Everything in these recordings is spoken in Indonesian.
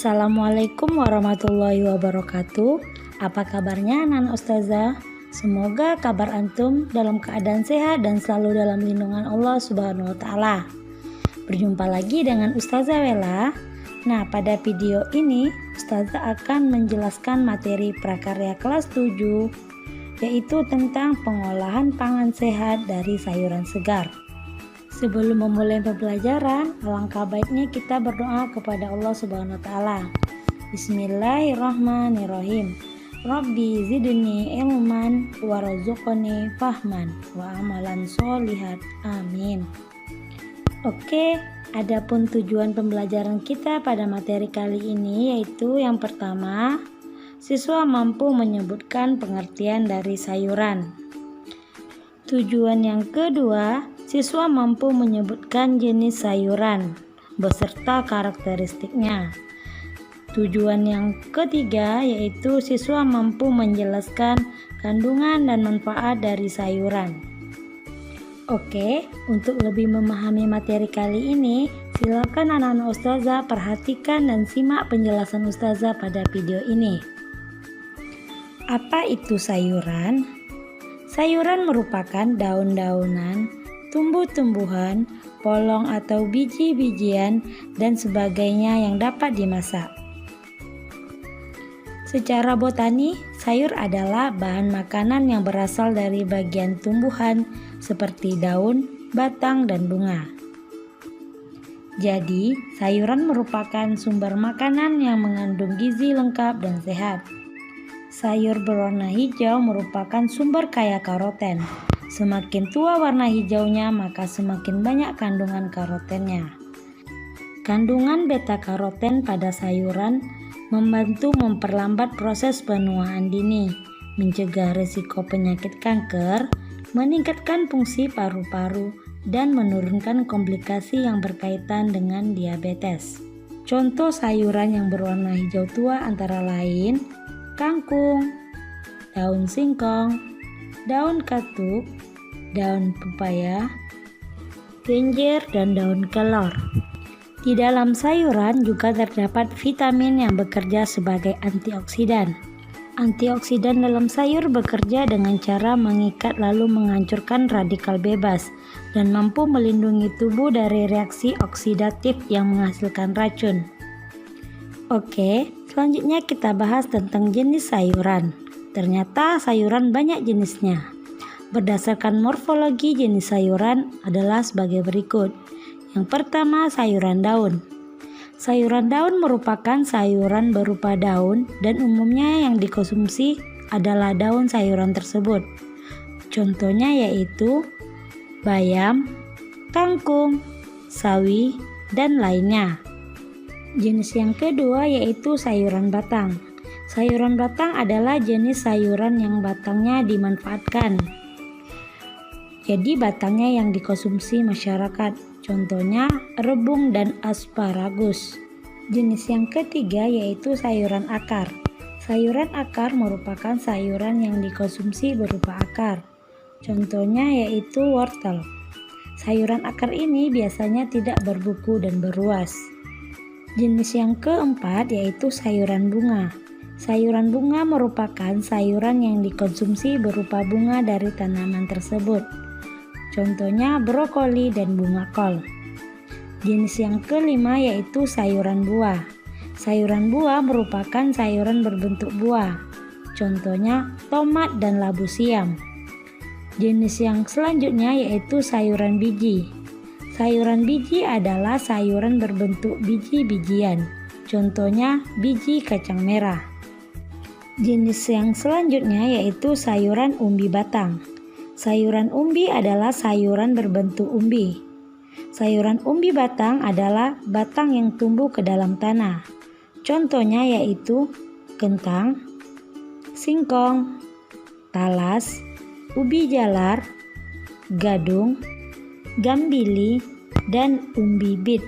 Assalamualaikum warahmatullahi wabarakatuh. Apa kabarnya anak Ustazah? Semoga kabar antum dalam keadaan sehat dan selalu dalam lindungan Allah Subhanahu wa taala. Berjumpa lagi dengan Ustazah Wela. Nah, pada video ini Ustazah akan menjelaskan materi prakarya kelas 7, yaitu tentang pengolahan pangan sehat dari sayuran segar. Sebelum memulai pembelajaran, alangkah baiknya kita berdoa kepada Allah Subhanahu wa taala. Bismillahirrahmanirrahim. Rabbi zidni ilman warzuqni fahman wa amalan sholihat. Amin. Oke, adapun tujuan pembelajaran kita pada materi kali ini yaitu yang pertama, siswa mampu menyebutkan pengertian dari sayuran. Tujuan yang kedua, siswa mampu menyebutkan jenis sayuran beserta karakteristiknya. Tujuan yang ketiga yaitu siswa mampu menjelaskan kandungan dan manfaat dari sayuran. Oke, untuk lebih memahami materi kali ini, silakan anak-anak Ustazah perhatikan dan simak penjelasan Ustazah pada video ini. Apa itu sayuran? Sayuran merupakan daun-daunan, tumbuh-tumbuhan, polong atau biji-bijian, dan sebagainya yang dapat dimasak. Secara botani, sayur adalah bahan makanan yang berasal dari bagian tumbuhan seperti daun, batang, dan bunga. Jadi, sayuran merupakan sumber makanan yang mengandung gizi lengkap dan sehat. Sayur berwarna hijau merupakan sumber kaya karoten. Semakin tua warna hijaunya, maka semakin banyak kandungan karotennya. Kandungan beta-karoten pada sayuran membantu memperlambat proses penuaan dini, mencegah risiko penyakit kanker, meningkatkan fungsi paru-paru, dan menurunkan komplikasi yang berkaitan dengan diabetes. Contoh sayuran yang berwarna hijau tua antara lain kangkung, daun singkong, daun katuk, daun pepaya, genjer, dan daun kelor. Di dalam sayuran juga terdapat vitamin yang bekerja sebagai antioksidan. Antioksidan dalam sayur bekerja dengan cara mengikat lalu menghancurkan radikal bebas dan mampu melindungi tubuh dari reaksi oksidatif yang menghasilkan racun. Oke, selanjutnya kita bahas tentang jenis sayuran. Ternyata sayuran banyak jenisnya. Berdasarkan morfologi jenis sayuran adalah sebagai berikut. Yang pertama, sayuran daun. Sayuran daun merupakan sayuran berupa daun dan umumnya yang dikonsumsi adalah daun sayuran tersebut. Contohnya yaitu bayam, kangkung, sawi, dan lainnya. Jenis yang kedua yaitu sayuran batang. Sayuran batang adalah jenis sayuran yang batangnya dimanfaatkan. Jadi batangnya yang dikonsumsi masyarakat. Contohnya rebung dan asparagus. Jenis yang ketiga yaitu sayuran akar. Sayuran akar merupakan sayuran yang dikonsumsi berupa akar. Contohnya yaitu wortel. Sayuran akar ini biasanya tidak berbuku dan berruas. Jenis yang keempat yaitu sayuran bunga. Sayuran bunga merupakan sayuran yang dikonsumsi berupa bunga dari tanaman tersebut. Contohnya brokoli dan bunga kol. Jenis yang kelima yaitu sayuran buah. Sayuran buah merupakan sayuran berbentuk buah. Contohnya tomat dan labu siam. Jenis yang selanjutnya yaitu sayuran biji. Sayuran biji adalah sayuran berbentuk biji-bijian. Contohnya biji kacang merah. Jenis yang selanjutnya yaitu sayuran umbi batang. Sayuran umbi adalah sayuran berbentuk umbi. Sayuran umbi batang adalah batang yang tumbuh ke dalam tanah. Contohnya yaitu kentang, singkong, talas, ubi jalar, gadung, gambili, dan umbi bit.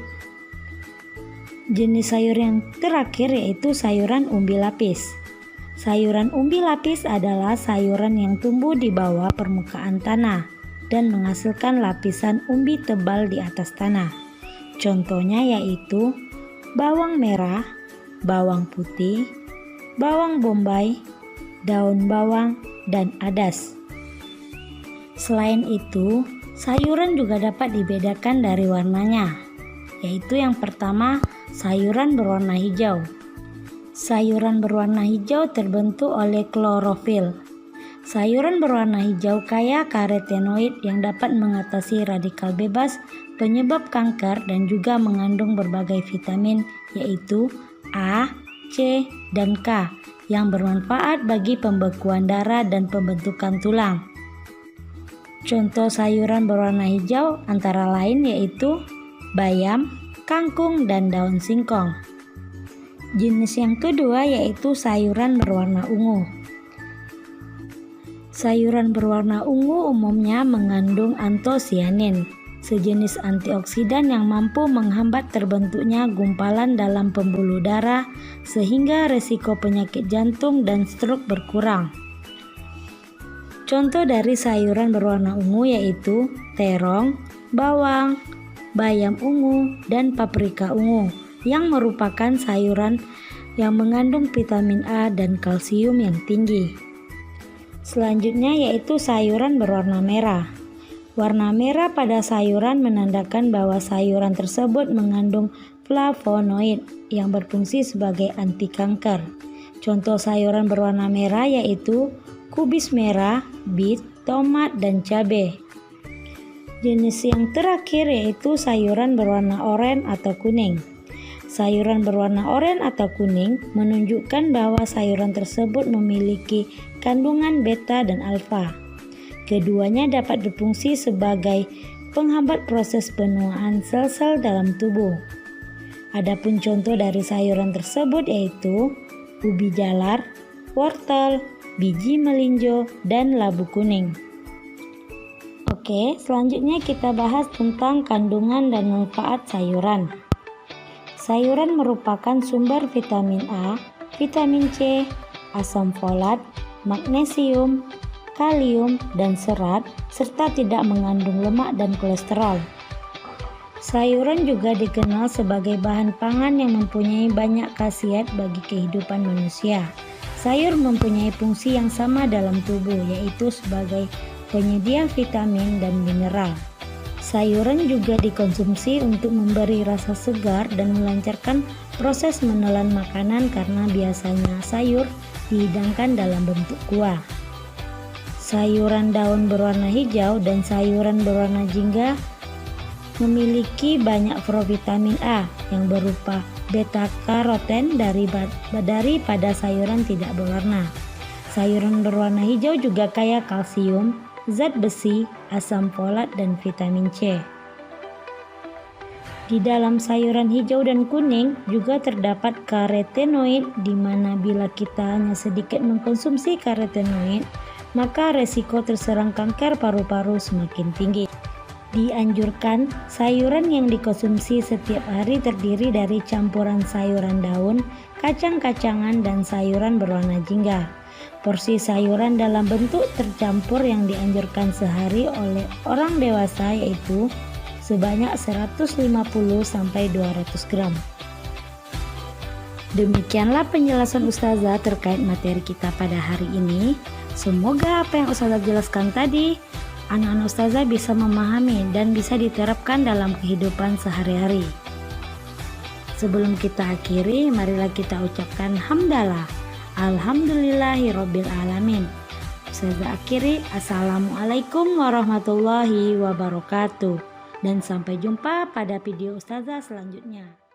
Jenis sayur yang terakhir yaitu sayuran umbi lapis. Sayuran umbi lapis adalah sayuran yang tumbuh di bawah permukaan tanah dan menghasilkan lapisan umbi tebal di atas tanah. Contohnya yaitu bawang merah, bawang putih, bawang bombay, daun bawang, dan adas. Selain itu, sayuran juga dapat dibedakan dari warnanya, yaitu yang pertama, sayuran berwarna hijau. Sayuran berwarna hijau terbentuk oleh klorofil. Sayuran berwarna hijau kaya karotenoid yang dapat mengatasi radikal bebas, penyebab kanker, dan juga mengandung berbagai vitamin yaitu A, C, dan K yang bermanfaat bagi pembekuan darah dan pembentukan tulang. Contoh sayuran berwarna hijau antara lain yaitu bayam, kangkung, dan daun singkong. Jenis yang kedua yaitu sayuran berwarna ungu. Sayuran berwarna ungu umumnya mengandung antosianin, sejenis antioksidan yang mampu menghambat terbentuknya gumpalan dalam pembuluh darah sehingga resiko penyakit jantung dan stroke berkurang. Contoh dari sayuran berwarna ungu yaitu terong, bawang, bayam ungu, dan paprika ungu yang merupakan sayuran yang mengandung vitamin A dan kalsium yang tinggi. Selanjutnya yaitu sayuran berwarna merah. Warna merah pada sayuran menandakan bahwa sayuran tersebut mengandung flavonoid yang berfungsi sebagai anti kanker. Contoh sayuran berwarna merah yaitu kubis merah, bit, tomat, dan cabai. Jenis yang terakhir yaitu sayuran berwarna oranye atau kuning. Sayuran berwarna oranye atau kuning menunjukkan bahwa sayuran tersebut memiliki kandungan beta dan alfa. Keduanya dapat berfungsi sebagai penghambat proses penuaan sel-sel dalam tubuh. Adapun contoh dari sayuran tersebut yaitu ubi jalar, wortel, biji melinjo, dan labu kuning. Oke, selanjutnya kita bahas tentang kandungan dan manfaat sayuran. Sayuran merupakan sumber vitamin A, vitamin C, asam folat, magnesium, kalium, dan serat, serta tidak mengandung lemak dan kolesterol. Sayuran juga dikenal sebagai bahan pangan yang mempunyai banyak khasiat bagi kehidupan manusia. Sayur mempunyai fungsi yang sama dalam tubuh, yaitu sebagai penyedia vitamin dan mineral. Sayuran juga dikonsumsi untuk memberi rasa segar dan melancarkan proses menelan makanan karena biasanya sayur dihidangkan dalam bentuk kuah. Sayuran daun berwarna hijau dan sayuran berwarna jingga memiliki banyak provitamin A yang berupa beta karoten daripada sayuran tidak berwarna. Sayuran berwarna hijau juga kaya kalsium, zat besi, asam folat, dan vitamin C. Di dalam sayuran hijau dan kuning juga terdapat karotenoid, di mana bila kita hanya sedikit mengkonsumsi karotenoid, maka resiko terserang kanker paru-paru semakin tinggi. Dianjurkan sayuran yang dikonsumsi setiap hari terdiri dari campuran sayuran daun, kacang-kacangan, dan sayuran berwarna jingga. Porsi sayuran dalam bentuk tercampur yang dianjurkan sehari oleh orang dewasa yaitu sebanyak 150-200 gram. Demikianlah penjelasan Ustazah terkait materi kita pada hari ini. Semoga apa yang Ustazah jelaskan tadi anak-anak Ustazah bisa memahami dan bisa diterapkan dalam kehidupan sehari-hari. Sebelum kita akhiri, marilah kita ucapkan hamdalah. Alhamdulillahirabbil alamin. Ustazah akhiri, assalamualaikum warahmatullahi wabarakatuh. Dan sampai jumpa pada video Ustazah selanjutnya.